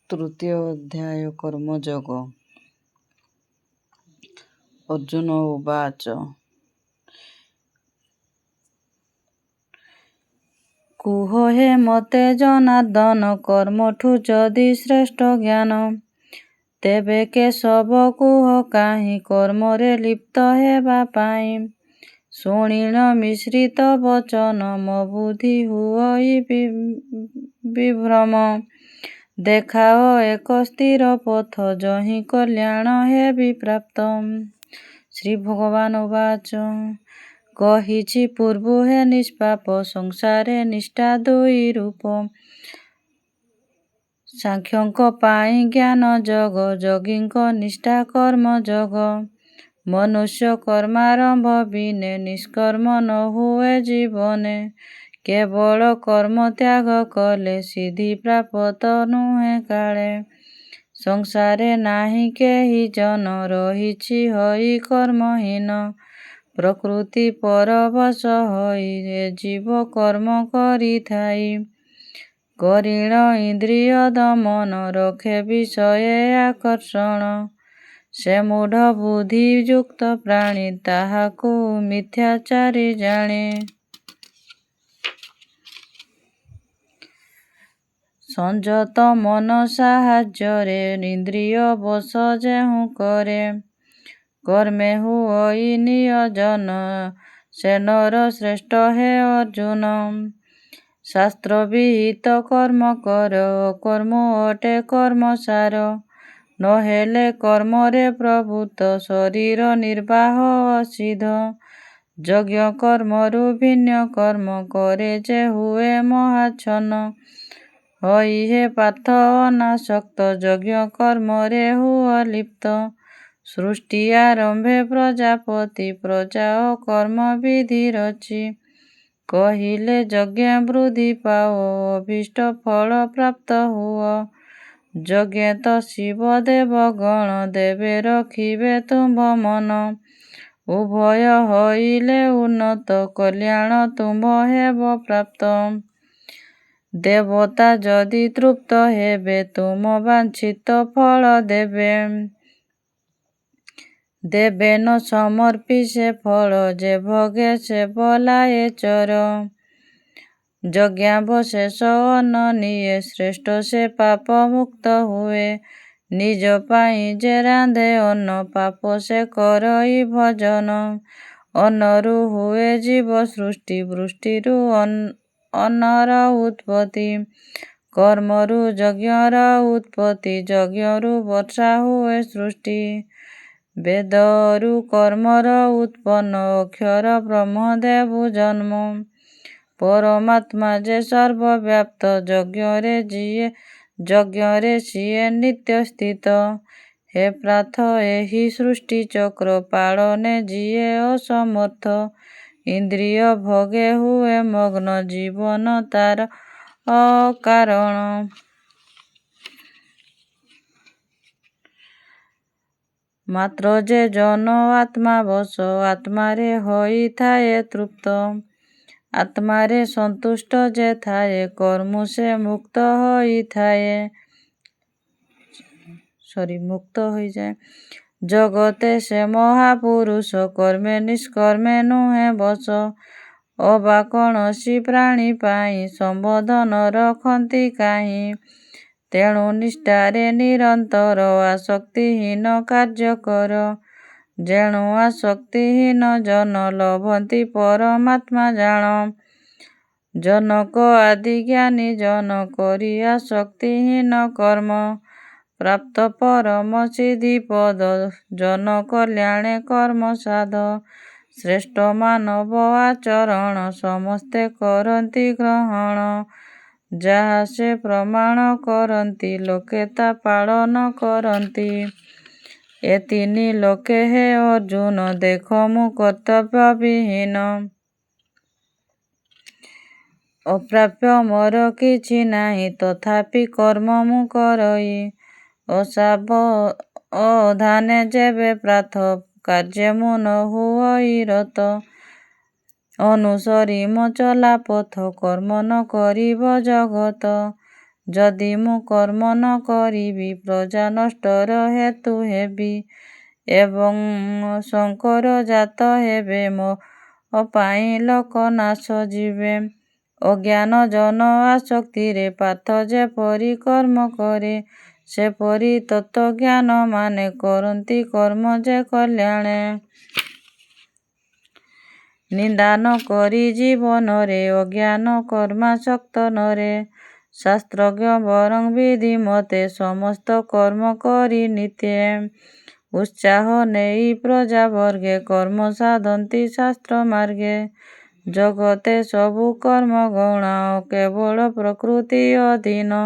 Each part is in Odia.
ତୃତୀୟ ଅଧ୍ୟାୟ କର୍ମଯୋଗ। ଅର୍ଜୁନ ଉବାଚ କୁହ ହେ ମତେ ଜନାର୍ଦ୍ଦନ କର୍ମଠୁ ଯଦି ଶ୍ରେଷ୍ଠ ଜ୍ଞାନ ତେବେ କେଶବ କୁହ କାହିଁ କର୍ମରେ ଲିପ୍ତ ହେବା ପାଇଁ। ଶୁଣିଣ ମିଶ୍ରିତ ବଚନ ମୋ ବୁଦ୍ଧି ହୁଅଇ ବିଭ୍ରମ ଦେଖାଅ ଏକ ସ୍ଥିର ପଥ ଯହିଁ କଲ୍ୟାଣ ହେବି ପ୍ରାପ୍ତ। ଶ୍ରୀ ଭଗବାନ ଉବାଚ କହିଛି ପୂର୍ବୁ ହେ ନିଷ୍ପାପ ସଂସାରେ ନିଷ୍ଠା ଦୁଇ ରୂପ। ସାଂଖ୍ୟଙ୍କ ପାଇଁ ଜ୍ଞାନ ଯୋଗ ଯୋଗୀଙ୍କ ନିଷ୍ଠା କର୍ମ ଯୋଗ। ମନୁଷ୍ୟ କର୍ମାରମ୍ଭ ବିନେ ନିଷ୍କର୍ମ ନ ହୁଏ ଜୀବନେ। କେବଳ କର୍ମ ତ୍ୟାଗ କଲେ ସିଦ୍ଧି ପ୍ରାପ୍ତ ନୁହେଁ କାଳେ। ସଂସାରେ ନାହିଁ କେହି ଜନ ରହିଛି ହୋଇ କର୍ମହୀନ। ପ୍ରକୃତି ପରବଶ ହୋଇ ଏ ଜୀବ କର୍ମ କରିଥାଇ। କରିଣ ଇନ୍ଦ୍ରିୟ ଦମନ ରଖେ ବିଷୟେ ଆକର୍ଷଣ। ସେ ମୂଢ଼ ବୁଦ୍ଧି ଯୁକ୍ତ ପ୍ରାଣୀ ତାହାକୁ ମିଥ୍ୟାଚାରୀ ଜାଣେ। ସଂଯତ ମନ ସାହାଯ୍ୟରେ ଇନ୍ଦ୍ରିୟ ବଶ ଯେହୁ କରେ। କର୍ମେ ହୁଅଇ ନିୟୋଜନ ସେ ନର ଶ୍ରେଷ୍ଠ ହେ ଅର୍ଜୁନ। ଶାସ୍ତ୍ର ବିହିତ କର୍ମ କର ଅକର୍ମ ଅଟେ କର୍ମ ସାର। ନହେଲେ କର୍ମରେ ପ୍ରବୃତ୍ତ ଶରୀର ନିର୍ବାହ ଅସିଦ୍ଧ। ଯଜ୍ଞ କର୍ମରୁ ଭିନ୍ନ କର୍ମ କରେ ଯେ ହୁଏ ମହାଚ୍ଛନ୍ନ। ହୋଇ ହେ ପାର୍ଥ ଅନାସକ୍ତ ଯଜ୍ଞ କର୍ମରେ ହୁଅ ଲିପ୍ତ। ସୃଷ୍ଟି ଆରମ୍ଭେ ପ୍ରଜାପତି ପ୍ରଜା ଓ କର୍ମ ବିଧି ରଚି। କହିଲେ ଯଜ୍ଞ ବୃଦ୍ଧି ପାଅ ଅଭୀଷ୍ଟ ଫଳ ପ୍ରାପ୍ତ ହୁଅ। ଯଜ୍ଞେ ତ ଶିବ ଦେବ ଗଣ ଦେବେ ରଖିବେ ତୁମ୍ଭ ମନ। ଉଭୟ ହୋଇଲେ ଉନ୍ନତ କଲ୍ୟାଣ ତୁମ୍ଭ ହେବ ପ୍ରାପ୍ତ। ଦେବତା ଯଦି ତୃପ୍ତ ହେବେ ତୁମ ବାଞ୍ଛିତ ଫଳ ଦେବେ। ଦେବେ ନ ସମର୍ପି ସେ ଫଳ ଯେ ଭୋଗେ ସେ ବଲାଏ ଚୋର। ଯଜ୍ଞାବଶେଷ ଅନ୍ନ ନିଏ ଶ୍ରେଷ୍ଠ ସେ ପାପ ମୁକ୍ତ ହୁଏ। ନିଜ ପାଇଁ ଯେ ରାନ୍ଧେ ଅନ୍ନ ପାପ ସେ କରଇ ଭୋଜନ। ଅନ୍ନରୁ ହୁଏ ଜୀବ ସୃଷ୍ଟି ବୃଷ୍ଟିରୁ ଅନ୍ନର ଉତ୍ପତ୍ତି। କର୍ମରୁ ଯଜ୍ଞର ଉତ୍ପତ୍ତି ଯଜ୍ଞରୁ ବର୍ଷା ହୁଏ ସୃଷ୍ଟି। ବେଦରୁ କର୍ମର ଉତ୍ପନ୍ନ ଅକ୍ଷର ବ୍ରହ୍ମଦେବୁ ଜନ୍ମ। ପରମାତ୍ମା ଯେ ସର୍ବବ୍ୟାପ୍ତ ଯଜ୍ଞରେ ସିଏ ନିତ୍ୟ ସ୍ଥିତ। ହେ ପାର୍ଥ ଏହି ସୃଷ୍ଟି ଚକ୍ର ପାଳନେ ଯିଏ ଅସମର୍ଥ। ଇନ୍ଦ୍ରିୟ ଭୋଗେ ହୁଏ ମଗ୍ନ ଜୀବନ ତାର ଅକାରଣ। ମାତ୍ର ଯେ ଜନ ଆତ୍ମାବଶ ଆତ୍ମାରେ ହୋଇଥାଏ ତୃପ୍ତ। ଆତ୍ମାରେ ସନ୍ତୁଷ୍ଟ ଯେ ଥାଏ କର୍ମୁ ସେ ମୁକ୍ତ ହୋଇଯାଏ। ଜଗତେ ସେ ମହାପୁରୁଷ କର୍ମେ ନିଷ୍କର୍ମେ ନୁହେଁ ବଶ। ଅବା କୌଣସି ପ୍ରାଣୀ ପାଇଁ ସମ୍ବୋଧନ ରଖନ୍ତି କାହିଁ। ତେଣୁ ନିଷ୍ଠାରେ ନିରନ୍ତର ଆସକ୍ତିହୀନ କାର୍ଯ୍ୟ କର। ଯେଣୁ ଆସକ୍ତିହୀନ ଜନ ଲଭନ୍ତି ପରମାତ୍ମା ଜାଣ। ଜନକ ଆଦି ଜ୍ଞାନୀ ଜନ କରି ଆସକ୍ତିହୀନ କର୍ମ। ପ୍ରାପ୍ତ ପରମ ସିଦ୍ଧି ପଦ ଜନ କଲ୍ୟାଣେ କର୍ମ ସାଧ। ଶ୍ରେଷ୍ଠ ମାନବ ଆଚରଣ ସମସ୍ତେ କରନ୍ତି ଗ୍ରହଣ। ଯାହା ସେ ପ୍ରମାଣ କରନ୍ତି ଲୋକେ ତା ପାଳନ କରନ୍ତି। ଏ ତିନି ଲୋକେ ହେ ଅର୍ଜୁନ ଦେଖ ମୁଁ କର୍ତ୍ତବ୍ୟ ବିହୀନ। ଅପ୍ରାପ୍ୟ ମୋର କିଛି ନାହିଁ ତଥାପି କର୍ମ ମୁଁ କରଇ। ଅସାବଧାନେ ଯେବେ ପ୍ରାର୍ଥ କାର୍ଯ୍ୟେ ମୁଁ ନ ହୁଅଇ ରତ। ଅନୁସରି ମୋ ଚଲା ପଥ କର୍ମ ନ କରିବ ଜଗତ। ଯଦି ମୁଁ କର୍ମ ନ କରିବି ପ୍ରଜା ନଷ୍ଟର ହେତୁ ହେବି ଏବଂ ଶଙ୍କର ଜାତ ହେବେ ମୋ ପାଇଁ ଲୋକ ନାଶ ଯିବେ। ଅଜ୍ଞାନ ଜନ ଆସକ୍ତିରେ ପାର୍ଥ ଯେପରି କର୍ମ କରେ ସେପରି ତତ୍ତ୍ୱଜ୍ଞାନ ମାନେ କରନ୍ତି କର୍ମ ଯେ କଲ୍ୟାଣେ। ନିନ୍ଦା ନ କରି ଜୀବନରେ ଅଜ୍ଞାନ କର୍ମାସକ୍ତ ନରେ ଶାସ୍ତ୍ରଜ୍ଞ ବରଂ ବିଧି ମତେ ସମସ୍ତ କର୍ମ କରି ନିତ୍ୟେ। ଉତ୍ସାହ ନେଇ ପ୍ରଜାବର୍ଗେ କର୍ମ ସାଧନ୍ତି ଶାସ୍ତ୍ର ମାର୍ଗେ। ଜଗତେ ସବୁ କର୍ମ ଗୌଣ କେବଳ ପ୍ରକୃତି ଅଧୀନ।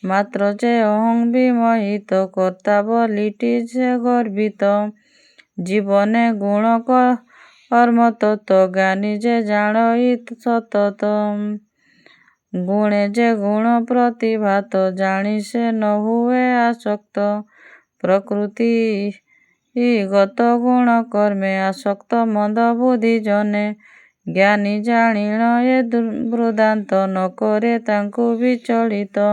ମାତ୍ର ଯେ ଅହଂ ବିମୋହିତ କର୍ତ୍ତା ବୋଲିଟି ସେ ଗର୍ବିତ। ଜୀବନେ ଗୁଣ କର୍ମ ତତ୍ତ୍ୱ ଜ୍ଞାନୀ ଯେ ଜାଣଇ ସତତ। ଗୁଣେ ଯେ ଗୁଣ ପ୍ରତିଭାତ ଜାଣି ସେ ନ ହୁଏ ଆସକ୍ତ। ପ୍ରକୃତିଗତ ଗୁଣ କର୍ମେ ଆସକ୍ତ ମନ୍ଦ ବୁଦ୍ଧି ଜନେ। ଜ୍ଞାନୀ ଜାଣିଣ ଏ ବୃତ୍ତାନ୍ତ ନ କରେ ତାଙ୍କୁ ବିଚଳିତ।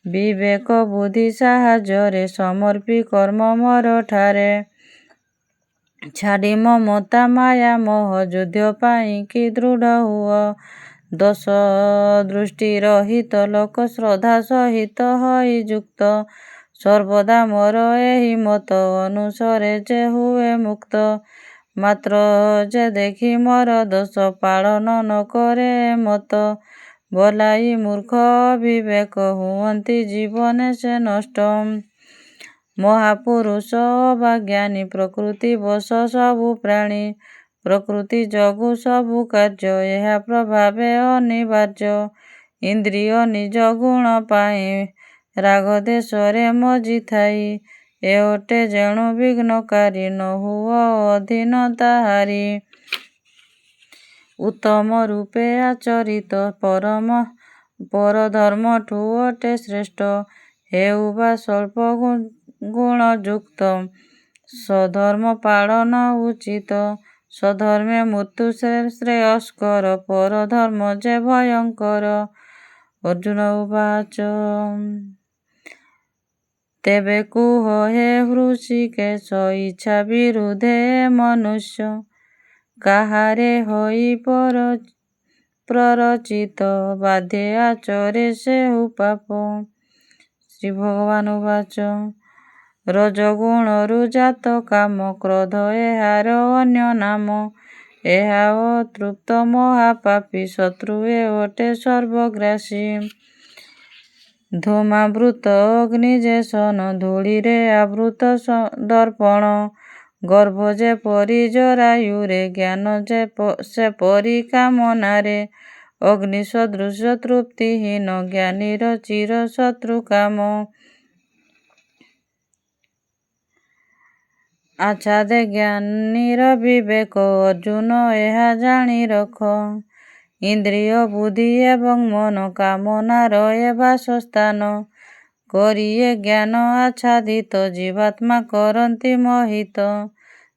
ବିବେକ ବୁଦ୍ଧି ସାହାଯ୍ୟରେ ସମର୍ପି କର୍ମ ମୋର ଠାରେ। ଛାଡ଼ି ମମତା ମାୟା ମୋହ ଯୁଦ୍ଧ ପାଇଁ କି ଦୃଢ଼ ହୁଅ। ଦୋଷ ଦୃଷ୍ଟି ରହିତ ଲୋକ ଶ୍ରଦ୍ଧା ସହିତ ହୋଇ ଯୁକ୍ତ। ସର୍ବଦା ମୋର ଏହି ମତ ଅନୁସରେ ଯେ ହୁଏ ମୁକ୍ତ। ମାତ୍ର ଯେ ଦେଖି ମୋର ଦୋଷ ପାଳନ ନ କରେ ଏ ମତ। ଭଲାଇ ମୂର୍ଖ ଅବିବେକ ହୁଅନ୍ତି ଜୀବନେ ସେ ନଷ୍ଟ। ମହାପୁରୁଷ ଅବା ଜ୍ଞାନୀ ପ୍ରକୃତି ବଶ ସବୁ ପ୍ରାଣୀ। ପ୍ରକୃତି ଯୋଗୁ ସବୁ କାର୍ଯ୍ୟ ଏହା ପ୍ରଭାବେ ଅନିବାର୍ଯ୍ୟ। ଇନ୍ଦ୍ରିୟ ନିଜ ଗୁଣ ପାଇଁ ରାଗ ଦେଶରେ ମଜିଥାଇ। ଏ ଅଟେ ଯେଣୁ ବିଘ୍ନକାରୀ ନ ହୁଅ ଅଧୀନ ତାହାରି। ଉତ୍ତମ ରୂପେ ଆଚରିତ ପରଧର୍ମଠୁ ଅଟେ ଶ୍ରେଷ୍ଠ। ହେଉ ବା ସ୍ୱଳ୍ପ ଗୁଣ ଯୁକ୍ତ ସ୍ୱଧର୍ମ ପାଳନ ଉଚିତ। ସ୍ୱଧର୍ମେ ମୃତ୍ୟୁ ଶ୍ରେୟସ୍କର ପରଧର୍ମ ଯେ ଭୟଙ୍କର। ଅର୍ଜୁନ ଉବାଚ ତେବେ କୁହ ହେ ହୃଷୀକେଶ ଇଚ୍ଛା ବିରୁଦ୍ଧେ ଏ ମନୁଷ୍ୟ କାହାରେ ହୋଇ ପ୍ରରଚିତ ବାଧ୍ୟେ ଆଚରେ ସେହୁ ପାପ। ଶ୍ରୀ ଭଗବାନ ଉବାଚ ରଜୋଗୁଣରୁ ଜାତ କାମ କ୍ରୋଧ ଏହାର ଅନ୍ୟ ନାମ। ଏହା ଅତୃପ୍ତ ମହାପାପୀ ଶତ୍ରୁ ଏ ଅଟେ ସର୍ବଗ୍ରାସୀ। ଧୂମାବୃତ ଅଗ୍ନି ଯେ ସନ ଧୂଳିରେ ଆବୃତ ଦର୍ପଣ। ଗର୍ବ ଯେପରି ଜରାୟୁରେ ଜ୍ଞାନ ସେପରି କାମନାରେ। ଅଗ୍ନି ସଦୃଶ ତୃପ୍ତିହୀନ ଜ୍ଞାନୀର ଚିର ଶତ୍ରୁ କାମ। ଆଚ୍ଛାଦେ ଜ୍ଞାନୀର ବିବେକ ଅର୍ଜୁନ ଏହା ଜାଣି ରଖ। ଇନ୍ଦ୍ରିୟ ବୁଦ୍ଧି ଏବଂ ମନ କାମନାର ଏ ବାସସ୍ଥାନ। କରି ଏ ଜ୍ଞାନ ଆଚ୍ଛାଦିତ ଜୀବାତ୍ମା କରନ୍ତି ମୋହିତ।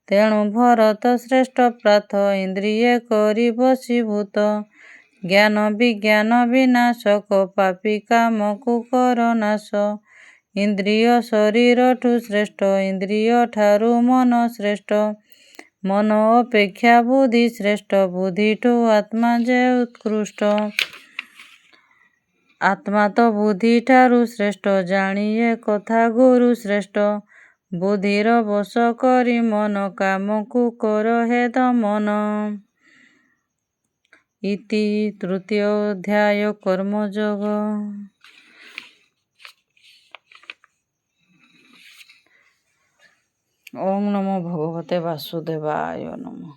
ତେଣୁ ଭରତ ଶ୍ରେଷ୍ଠ ପାର୍ଥ ଇନ୍ଦ୍ରିୟେ କରି ବଶୀଭୂତ। ଜ୍ଞାନ ବିଜ୍ଞାନ ବିନାଶକ ପାପୀ କାମକୁ କର ନାଶ। ଇନ୍ଦ୍ରିୟ ଶରୀରଠୁ ଶ୍ରେଷ୍ଠ ଇନ୍ଦ୍ରିୟ ଠାରୁ ମନ ଶ୍ରେଷ୍ଠ। ମନ ଅପେକ୍ଷା ବୁଦ୍ଧି ଶ୍ରେଷ୍ଠ ବୁଦ୍ଧିଠୁ ଆତ୍ମା ଯେ ଉତ୍କୃଷ୍ଟ। ଆତ୍ମା ତ ବୁଦ୍ଧି ଠାରୁ ଶ୍ରେଷ୍ଠ ଜାଣି ଏ କଥା ଗୁରୁ ଶ୍ରେଷ୍ଠ। ବୁଦ୍ଧିର ବଶ କରି ମନ କାମକୁ କର ହେ ଦମନ। ଇତି ତୃତୀୟ ଅଧ୍ୟାୟ କର୍ମଯୋଗ। ଓಂ ନମୋ ଭଗବତେ ବାସୁଦେବାୟ ନମଃ।